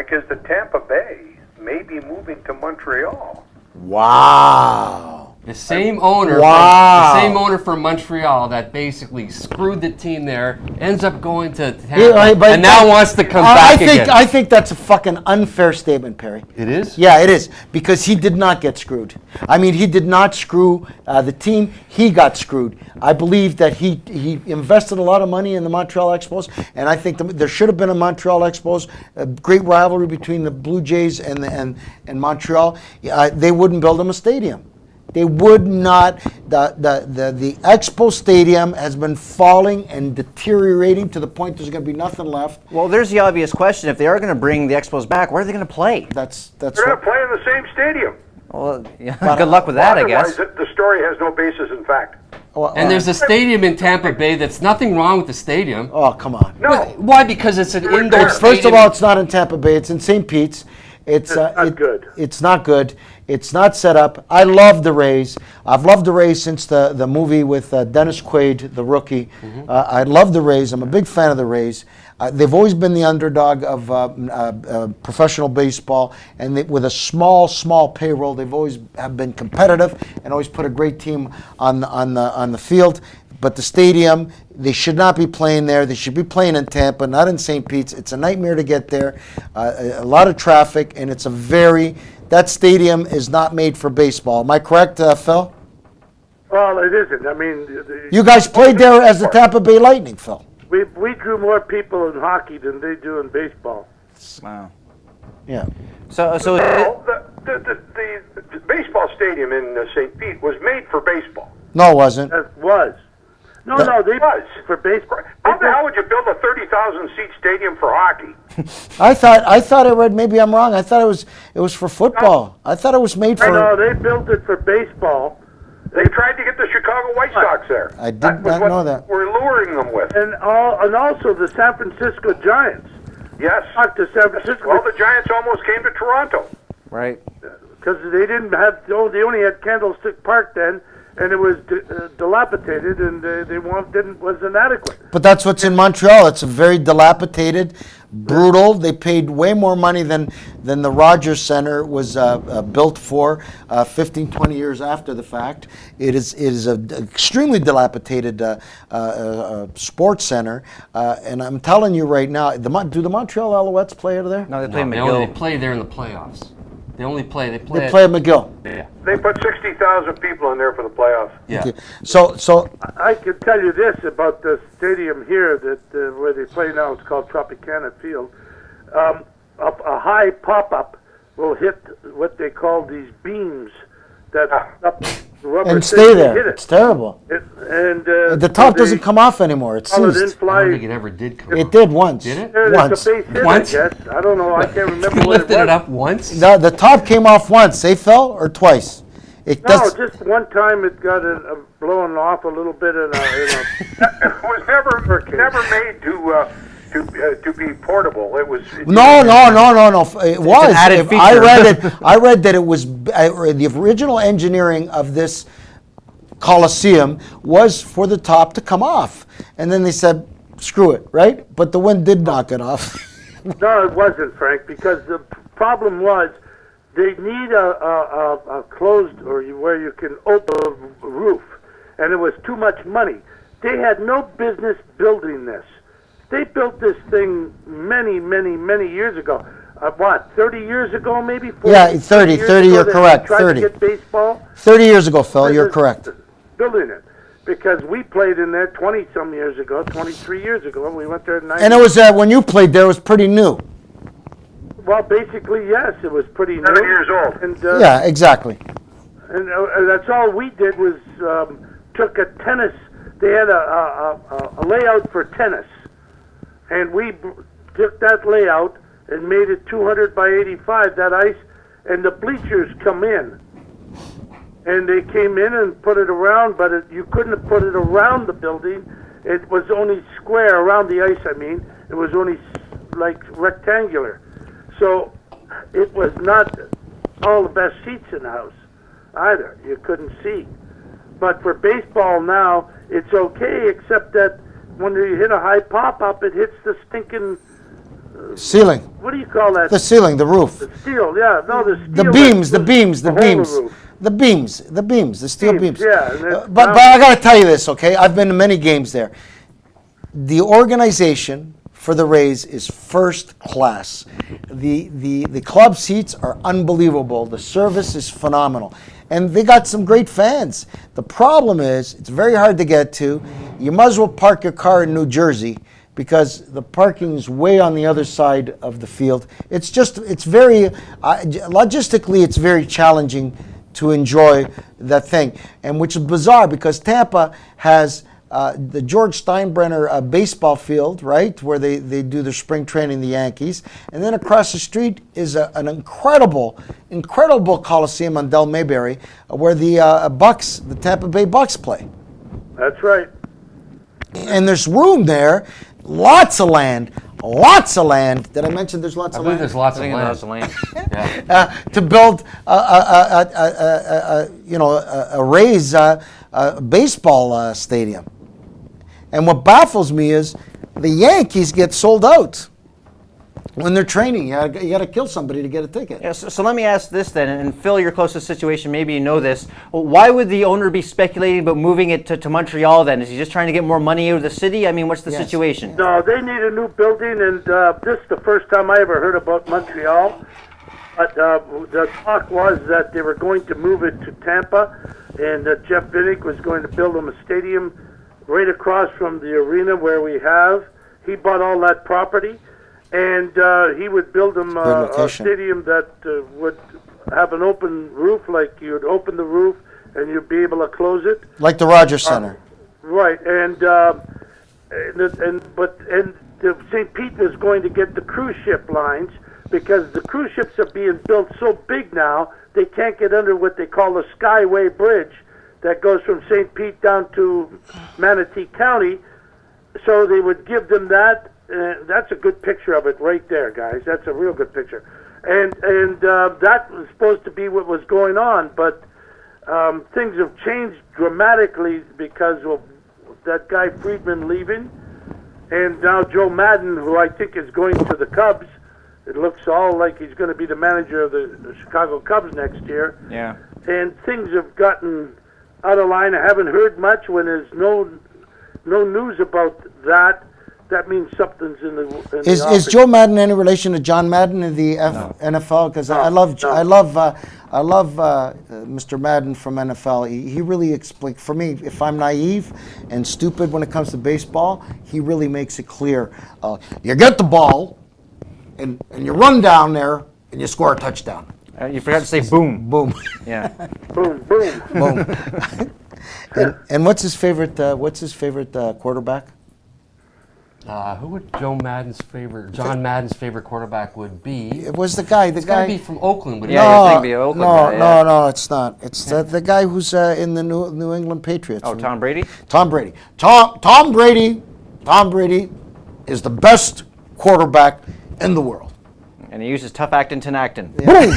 Frank, is that Tampa Bay may be moving to Montreal. Wow. The same owner, Wow. the same owner from Montreal that basically screwed the team there, ends up going to Tampa, and now wants to come back again. I think that's a fucking unfair statement, Perry. It is? Yeah, it is, because he did not get screwed. I mean, he did not screw the team. He got screwed. I believe that he invested a lot of money in the Montreal Expos, and I think there should have been a Montreal Expos, a great rivalry between the Blue Jays and Montreal. They wouldn't build him a stadium. They would not. The Expo Stadium has been falling and deteriorating to the point there's going to be nothing left. Well, there's the obvious question. If they are going to bring the Expos back, where are they going to play? They're going to play in the same stadium. Well, yeah, good luck with that, I guess. Otherwise, the story has no basis in fact. And there's a stadium in Tampa Bay that's nothing wrong with the stadium. Oh, come on. No. Why? Because it's an indoor stadium. First of all, it's not in Tampa Bay. It's in St. Pete's. It's not good. It's not good. It's not set up. I love the Rays. I've loved the Rays since the movie with Dennis Quaid, the rookie. I love the Rays. I'm a big fan of the Rays. They've always been the underdog of professional baseball, and with a small payroll, they've always have been competitive and always put a great team on the field. But the stadium, they should not be playing there. They should be playing in Tampa, not in St. Pete's. It's a nightmare to get there. A lot of traffic, and it's that stadium is not made for baseball. Am I correct, Phil? Well, it isn't. I mean, you guys played there as the Tampa Bay Lightning, Phil. We drew more people in hockey than they do in baseball. Wow. Yeah. So The baseball stadium in St. Pete was made for baseball. No, it wasn't. It was. No, they was for baseball. How the hell would you build a 30,000 seat stadium for hockey? I thought I read. Maybe I'm wrong. I thought it was for football. I thought it was made for. No, they built it for baseball. They tried to get the Chicago White Sox there. I did not know that. We're luring them with. And also the San Francisco Giants. Yes. To San Francisco. Well, the Giants almost came to Toronto. right. Because they didn't have. They only had Candlestick Park then, and it was dilapidated, and wasn't adequate. But that's what's in Montreal. It's a very dilapidated, brutal. They paid way more money than the Rogers Center was built for 15, 20 years after the fact. It is an extremely dilapidated sports center. And I'm telling you right now, do the Montreal Alouettes play out of there? No, they play No, McGill. they play there in the playoffs. They play They play at McGill. Yeah. They put 60,000 people in there for the playoffs. Yeah. Okay. So I can tell you this about the stadium here that where they play now. It's called Tropicana Field. A high pop-up will hit what they call these beams that up the rubber and stay stay there. there. It's terrible. The top doesn't come off anymore. It's It didn't seized. I fly. don't think it ever did come It up. did once. Did it? Once. It's a base hit, Once? I guess. I don't know. I can't remember You what it lifted was. it up once? The top came off once. They fell or twice. It No, does. just one time it got blown off a little bit in a It was never made to be portable. It was No. It was. added If I feature. read that it was the original engineering of this Coliseum was for the top to come off, and then they said, "Screw it," right? But the wind did knock it off. No, it wasn't, Frank, because the problem was they need a closed or where you can open a roof, and it was too much money. They had no business building this. They built this thing many, many, many years ago. 30 years ago, maybe? 40, Yeah, 30, years 30, ago you're they correct, tried 30. to get baseball. 30 years ago, Phil, you're correct. Building it. Because we played in there 20-some years ago, 23 years ago, and we went there in 90. And it was when you played there, it was pretty new. Well, basically, yes, it was pretty new. 7 years old. And, Yeah, exactly. And that's all we did was took a tennis. They had a layout for tennis, and we took that layout and made it 200 by 85. That ice, and the bleachers come in, and they came in and put it around, but you couldn't have put it around the building. It was only square around the ice. I mean, it was only like rectangular, so it was not all the best seats in the house either. You couldn't see. But for baseball now, it's okay, except that when you hit a high pop-up, it hits the stinking Ceiling. What do you call that? The ceiling, the roof. The steel, yeah. No, the steel. The beams, the beams, the the hole in the beams. roof. The beams, the steel beams. Yeah. And But I got to tell you this, okay? I've been to many games there. The organization for the Rays is first class. The club seats are unbelievable. The service is phenomenal. And they got some great fans. The problem is, it's very hard to get to. You might as well park your car in New Jersey because the parking is way on the other side of the field. It's very, logistically, it's very challenging to enjoy that thing. And which is bizarre because Tampa has the George Steinbrenner baseball field, right, where they do their spring training, the Yankees. And then across the street is an incredible Coliseum on Del Mayberry where the Tampa Bay Bucks play. That's right. And there's room there, lots of land. Did I mention there's lots I of believe land? there's lots of I think land. that's land. Yeah. To build a Rays baseball stadium. And what baffles me is the Yankees get sold out when they're training. You got to kill somebody to get a ticket. Yeah, so let me ask this then, and Phil, your closest situation, maybe you know this. Why would the owner be speculating about moving it to Montreal then? Is he just trying to get more money out of the city? I mean, what's the situation? No, they need a new building, and this is the first time I ever heard about Montreal. But the talk was that they were going to move it to Tampa, and Jeff Vinnick was going to build them a stadium right across from the arena where we have. He bought all that property, and he would build them a stadium that would have an open roof, like you'd open the roof and you'd be able to close it. Like the Rogers Center. Right, and St. Pete was going to get the cruise ship lines because the cruise ships are being built so big now they can't get under what they call the Skyway Bridge that goes from St. Pete down to Manatee County. So they would give them that. That's a good picture of it right there, guys. That's a real good picture. And that was supposed to be what was going on, but things have changed dramatically because of that guy Friedman leaving, and now Joe Madden, who I think is going to the Cubs. It looks all like he's going to be the manager of the Chicago Cubs next year. Yeah. And things have gotten out of line. I haven't heard much. When there's no news about that, that means something's in the Is Joe Madden any relation to John Madden in the NFL? Because I love Mr. Madden from NFL. He really explains, for me, if I'm naive and stupid when it comes to baseball, he really makes it clear. You get the ball, and you run down there, and you score a touchdown. You forgot to say boom. Boom. Yeah. boom, boom. Boom. and what's his favorite quarterback? Who would John Madden's favorite quarterback would be? It was the guy. It's got to be from Oakland. Would it? Yeah, you'd think the Oakland guy, yeah. No, it's not. It's the guy who's in the New England Patriots. Oh, Tom Brady? Tom Brady. Tom Brady is the best quarterback in the world. And he uses tough acting to acting. Boom.